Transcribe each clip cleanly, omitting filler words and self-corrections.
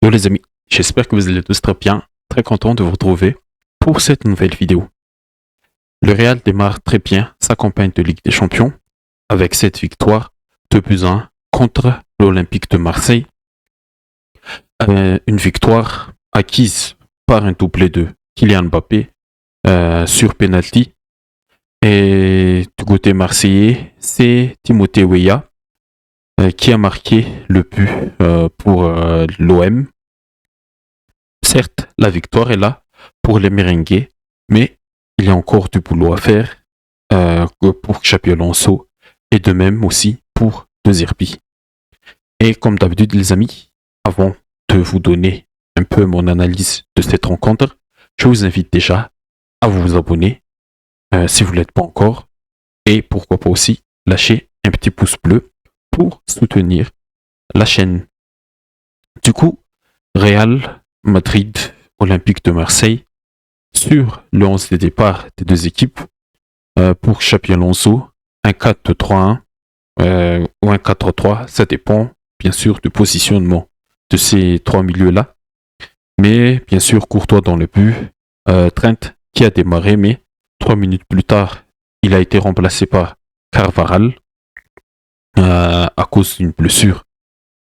Yo les amis, j'espère que vous allez tous très bien, très content de vous retrouver pour cette nouvelle vidéo. Le Real démarre très bien sa campagne de Ligue des Champions avec cette victoire 2-1 contre l'Olympique de Marseille. Une victoire acquise par un doublé de Kylian Mbappé sur penalty. Et du côté marseillais, c'est Timothée Weah qui a marqué le but pour l'OM. Certes, la victoire est là pour les merengues, mais il y a encore du boulot à faire pour Xabi Alonso et de même aussi pour De Zerbi. Et comme d'habitude les amis, avant de vous donner un peu mon analyse de cette rencontre, je vous invite déjà à vous abonner si vous ne l'êtes pas encore et pourquoi pas aussi lâcher un petit pouce bleu pour soutenir la chaîne. Du coup, Real Madrid, Olympique de Marseille, sur le 11 de départ des deux équipes, pour Xabi Alonso, un 4-3-1 ou un 4-3, ça dépend bien sûr du positionnement de ces trois milieux-là. Mais bien sûr, Courtois dans le but, Trent qui a démarré, mais 3 minutes plus tard, il a été remplacé par Carvajal à cause d'une blessure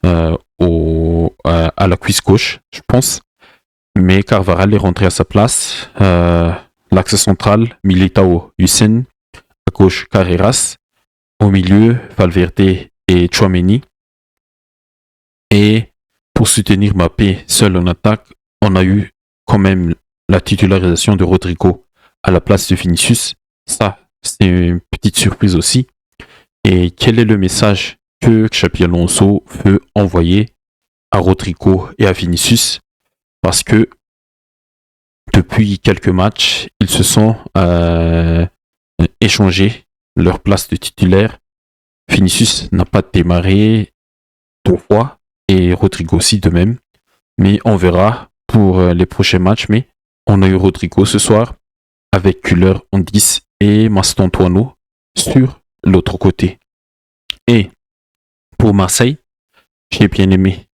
à la cuisse gauche, je pense. Mais Carvajal est rentré à sa place. L'axe central, Militao Hussein. À gauche, Carreras. Au milieu, Valverde et Tchouaméni. Et pour soutenir Mbappé seul en attaque, on a eu quand même la titularisation de Rodrigo à la place de Vinicius. Ça, c'est une petite surprise aussi. Et quel est le message que Xabi Alonso veut envoyer à Rodrigo et à Vinicius? Parce que depuis quelques matchs, ils se sont échangés leur place de titulaire. Vinicius n'a pas démarré 2 fois et Rodrigo aussi de même. Mais on verra pour les prochains matchs. Mais on a eu Rodrigo ce soir avec Kühler en 10 et Mastantuono sur l'autre côté. Et pour Marseille, j'ai bien aimé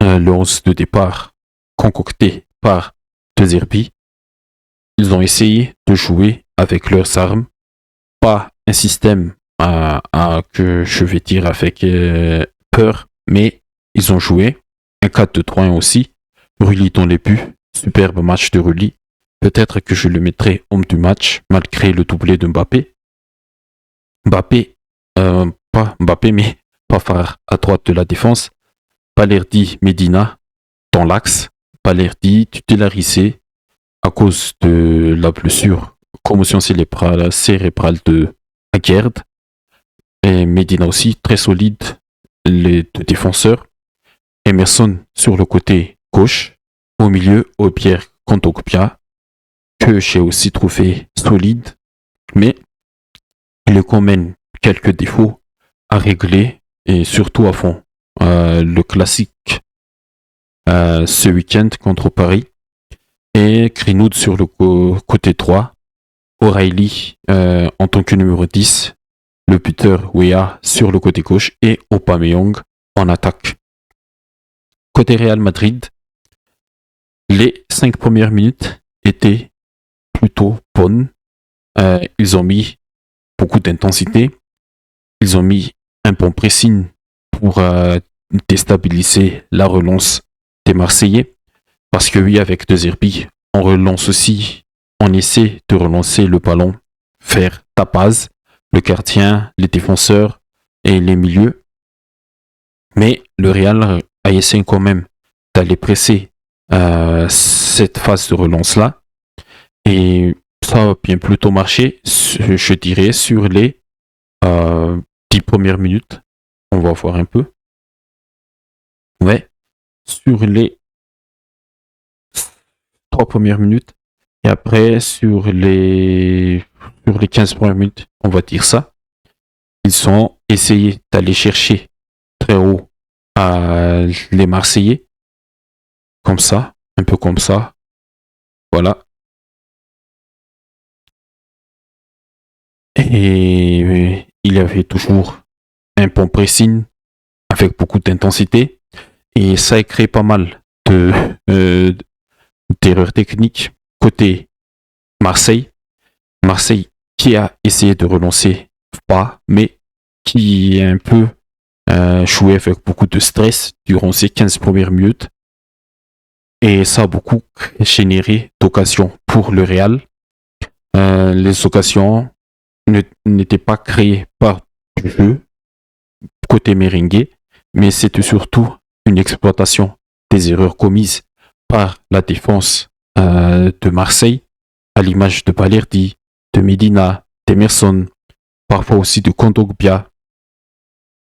le 11 de départ concocté par De Zerbi. Ils ont essayé de jouer avec leurs armes, pas un système que je vais dire avec peur, mais ils ont joué un 4-2-3-1 aussi. Rulli dans les buts, superbe match de Rulli. Peut-être que je le mettrai homme du match malgré le doublé de Mbappé. Pas Mbappé, mais Pavard à droite de la défense. Balerdi, Medina dans l'axe. Balerdi titularisé à cause de la blessure, commotion cérébrale de Aguerd. Et Medina aussi, très solide, les deux défenseurs. Emerson sur le côté gauche. Au milieu, Aubière Kondogbia, que j'ai aussi trouvé solide, mais il a quand même quelques défauts à régler et surtout à fond. Le classique ce week-end contre Paris. Et Greenwood sur le côté droit, O'Reilly en tant que numéro 10, le buteur Weah sur le côté gauche et Aubameyang en attaque. Côté Real Madrid, les 5 premières minutes étaient plutôt bonnes. Ils ont mis beaucoup d'intensité, ils ont mis un bon pressing pour déstabiliser la relance des Marseillais. Parce que oui, avec De Zerbi, on relance aussi, on essaie de relancer le ballon, faire tapage, le gardien, les défenseurs et les milieux. Mais le Real a essayé quand même d'aller presser cette phase de relance-là. Et ça a bien plutôt marché, je dirais, sur les 10 premières minutes. On va voir un peu. Ouais, sur les 3 premières minutes. Et après, sur les 15 premières minutes, on va dire ça, ils ont essayé d'aller chercher très haut les Marseillais. Comme ça, un peu comme ça. Voilà. Et il y avait toujours un bon pressing avec beaucoup d'intensité. Et ça a créé pas mal de d'erreurs techniques côté Marseille. Marseille qui a essayé de relancer pas, mais qui est un peu joué avec beaucoup de stress durant ces 15 premières minutes. Et ça a beaucoup généré d'occasions pour le Real. Les occasions n'étaient pas créées par du jeu côté merengue, mais c'était surtout une exploitation des erreurs commises par la défense de Marseille, à l'image de Balerdi, de Medina, d'Emerson, parfois aussi de Kondogbia,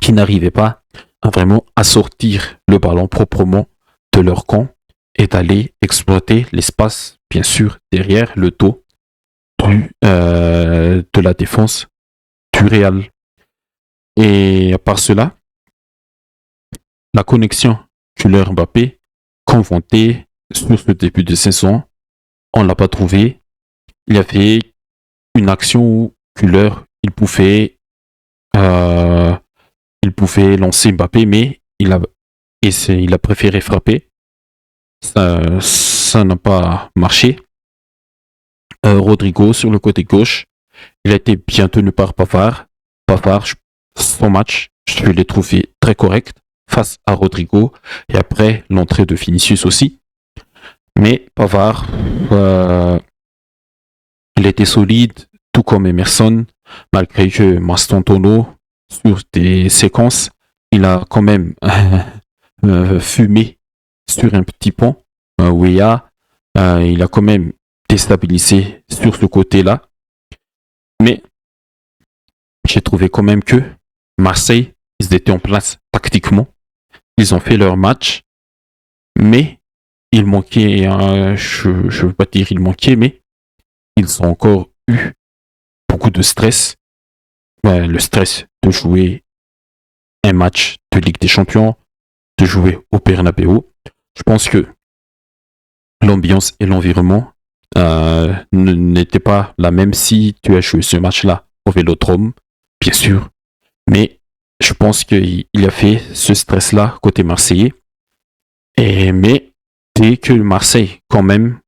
qui n'arrivaient pas à vraiment assortir le ballon proprement de leur camp et d'aller exploiter l'espace, bien sûr, derrière le dos de la défense du Real. Et à part cela, la connexion Kühler-Mbappé, confrontée sur ce début de saison, on ne l'a pas trouvé. Il y avait une action où Kühler, il pouvait lancer Mbappé, mais il a préféré frapper. Ça n'a pas marché. Rodrigo sur le côté gauche, il a été bien tenu par Pavard. Pavard, son match, je l'ai trouvé très correct face à Rodrigo et après l'entrée de Vinicius aussi. Mais Pavard, il était solide, tout comme Emerson, malgré que Mastantuono, sur des séquences, il a quand même fumé sur un petit pont. Il a quand même déstabilisé sur ce côté-là. Mais j'ai trouvé quand même que Marseille, ils étaient en place tactiquement. Ils ont fait leur match. Mais il manquait, je ne veux pas dire il manquait, mais ils ont encore eu beaucoup de stress. Le stress de jouer un match de Ligue des Champions, de jouer au Bernabeu. Je pense que l'ambiance et l'environnement n'étaient pas la même si tu as joué ce match-là au Vélodrome, bien sûr. Mais je pense qu'il a fait ce stress-là côté marseillais. Mais dès que Marseille, quand même,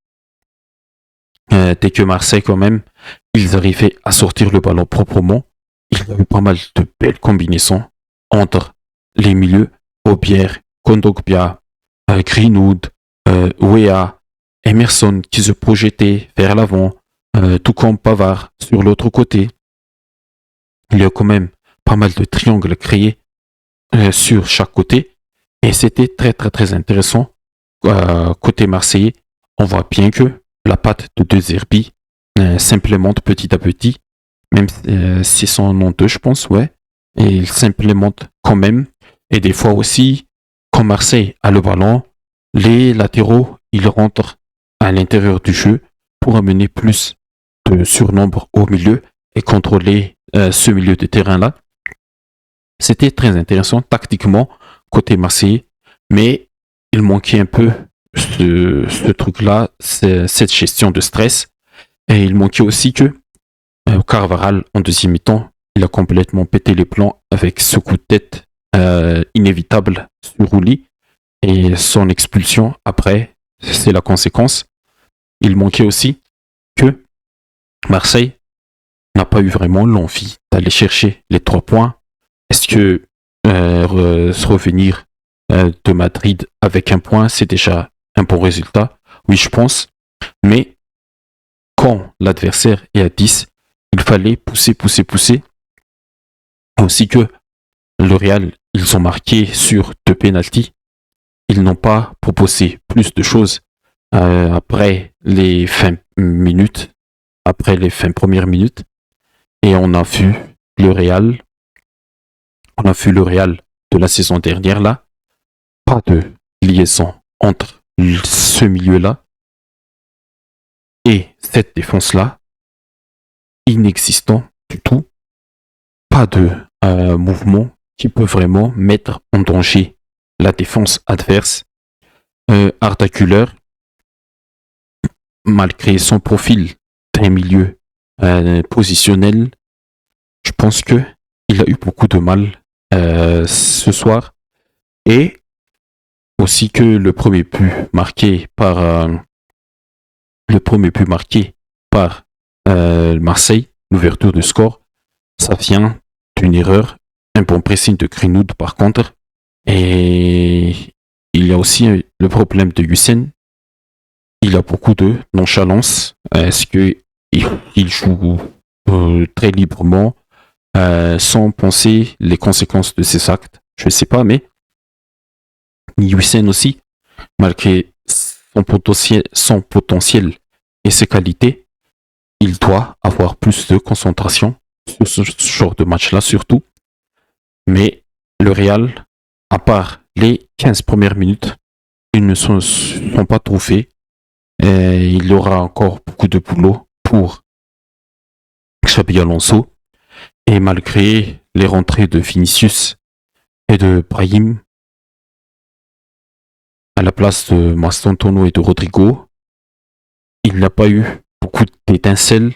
ils arrivaient à sortir le ballon proprement, il y a eu pas mal de belles combinaisons entre les milieux, Aubière, Kondogbia, Greenwood, Weah, Emerson qui se projetait vers l'avant, tout comme Pavard sur l'autre côté. Il y a quand même pas mal de triangles créés sur chaque côté et c'était très très très intéressant. Côté marseillais, on voit bien que la patte de De Zerbi s'implémente petit à petit, même si son nom 2 je pense, ouais, et il s'implémente quand même. Et des fois aussi, quand Marseille a le ballon, les latéraux, ils rentrent à l'intérieur du jeu pour amener plus de surnombre au milieu et contrôler ce milieu de terrain-là. C'était très intéressant tactiquement côté Marseillais, mais il manquait un peu ce truc-là, cette gestion de stress. Et il manquait aussi que Carvajal, en deuxième mi-temps, il a complètement pété les plans avec ce coup de tête inévitable sur Rouli. Et son expulsion, après, c'est la conséquence. Il manquait aussi que Marseille n'a pas eu vraiment l'envie d'aller chercher les 3 points. Est-ce que se revenir de Madrid avec un point, c'est déjà un bon résultat? Oui, je pense. Mais quand l'adversaire est à 10, il fallait pousser. Aussi que le Real, ils ont marqué sur 2 pénaltys. Ils n'ont pas proposé plus de choses après les fins premières minutes. Et on a vu le Real de la saison dernière là, pas de liaison entre ce milieu-là et cette défense-là, inexistant du tout, pas de mouvement qui peut vraiment mettre en danger la défense adverse. Arda Güler, malgré son profil d'un milieu positionnel, je pense que il a eu beaucoup de mal ce soir. Et aussi que le premier but marqué par Marseille, l'ouverture du score, ça vient d'une erreur, un bon pressing de Greenwood par contre. Et il y a aussi le problème de Hussein. Il a beaucoup de nonchalance. Est-ce qu'il joue très librement, sans penser les conséquences de ses actes? Je ne sais pas, mais Hussein aussi, malgré son potentiel et ses qualités, il doit avoir plus de concentration sur ce genre de match-là surtout. Mais le Real, à part les 15 premières minutes, ils ne sont pas trouvés. Et il y aura encore beaucoup de boulot pour Xabi Alonso. Et malgré les rentrées de Vinicius et de Brahim à la place de Mastantuono et de Rodrigo, il n'a pas eu beaucoup d'étincelles.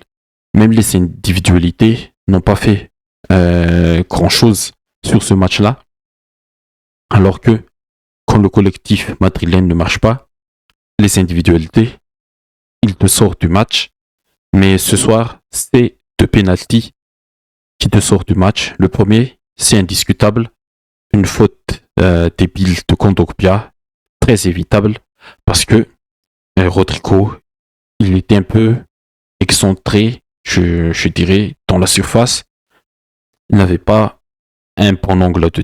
Même les individualités n'ont pas fait grand-chose sur ce match-là. Alors que quand le collectif madrilène ne marche pas, les individualités, ils te sortent du match. Mais ce soir, c'est deux pénaltys qui te sortent du match. Le premier, c'est indiscutable. Une faute débile de Kondogbia, très évitable, parce que Rodrigo, il était un peu excentré, je dirais, dans la surface. Il n'avait pas un bon angle de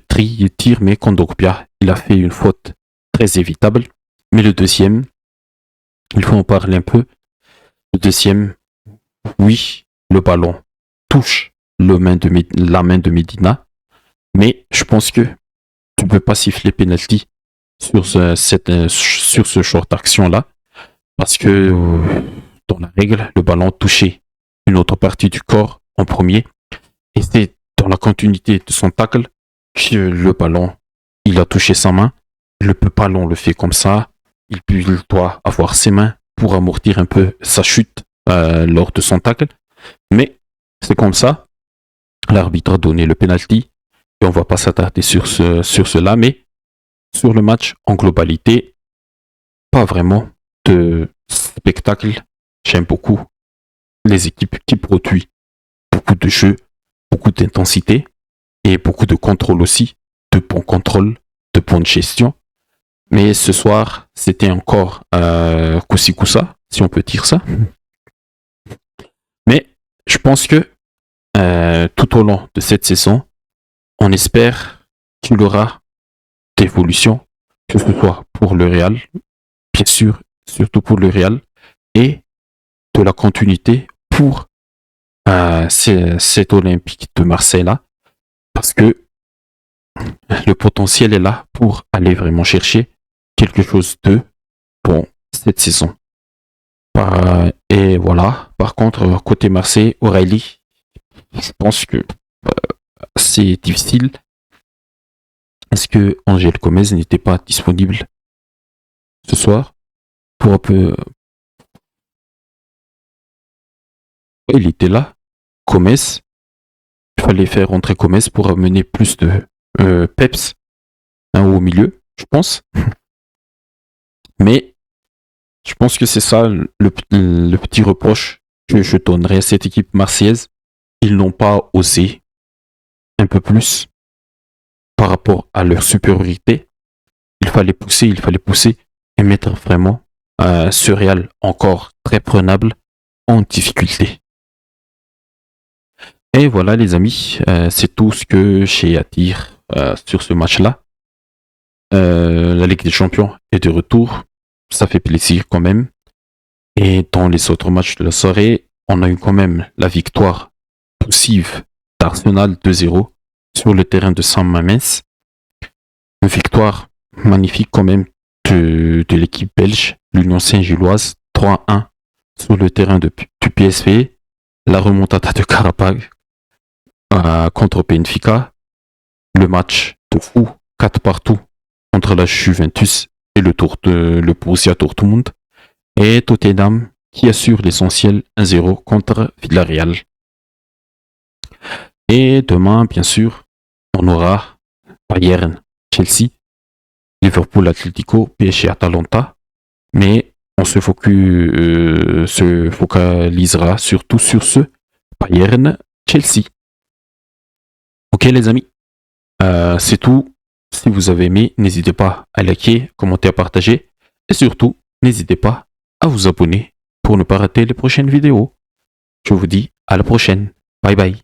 tir, mais Kondogbia, il a fait une faute très évitable. Mais le deuxième, il faut en parler un peu. Le deuxième, oui, le ballon touche la main de Medina, mais je pense que tu ne peux pas siffler penalty sur ce short d'action-là, parce que dans la règle, le ballon touchait une autre partie du corps en premier, et c'est dans la continuité de son tacle que le ballon, il a touché sa main. Le ballon le fait comme ça, il doit avoir ses mains pour amortir un peu sa chute lors de son tacle, mais c'est comme ça. L'arbitre a donné le penalty et on va pas s'attarder sur cela, mais sur le match en globalité, pas vraiment de spectacle. J'aime beaucoup les équipes qui produisent beaucoup de jeux, beaucoup d'intensité et beaucoup de contrôle aussi, de bon contrôle, de bonne gestion. Mais ce soir, c'était encore coussi-coussa, si on peut dire ça. Mais je pense que tout au long de cette saison, on espère qu'il y aura d'évolution, que ce soit pour le Real, bien sûr, surtout pour le Real, et de la continuité pour cet Olympique de Marseille-là, parce que le potentiel est là pour aller vraiment chercher quelque chose de bon cette saison. Et voilà, par contre, côté Marseille, O'Reilly, je pense que c'est difficile. Est-ce que Angel Gomez n'était pas disponible ce soir pour un peu... Il était là, Gomez. Il fallait faire rentrer Gomez pour amener plus de peps au milieu, je pense. Mais je pense que c'est ça le petit reproche que je donnerais à cette équipe marseillaise. Ils n'ont pas osé un peu plus par rapport à leur supériorité. Il fallait pousser et mettre vraiment ce Real encore très prenable en difficulté. Et voilà les amis, c'est tout ce que j'ai à dire sur ce match-là. La Ligue des Champions est de retour, ça fait plaisir quand même. Et dans les autres matchs de la soirée, on a eu quand même la victoire poussive d'Arsenal 2-0 sur le terrain de San Mamés. Une victoire magnifique quand même de l'équipe belge, l'Union Saint-Gilloise, 3-1 sur le terrain du PSV. La remontada de Karabakh contre Benfica. Le match de fou, 4 partout contre la Juventus et le Borussia Dortmund. Et Tottenham qui assure l'essentiel 1-0 contre Villarreal. Et demain, bien sûr, on aura Bayern Chelsea Liverpool, Atlético, PSG, Atalanta. Mais on se focalisera surtout sur ce Bayern, Chelsea. Ok les amis, c'est tout. Si vous avez aimé, n'hésitez pas à liker, commenter, à partager. Et surtout, n'hésitez pas à vous abonner pour ne pas rater les prochaines vidéos. Je vous dis à la prochaine. Bye bye.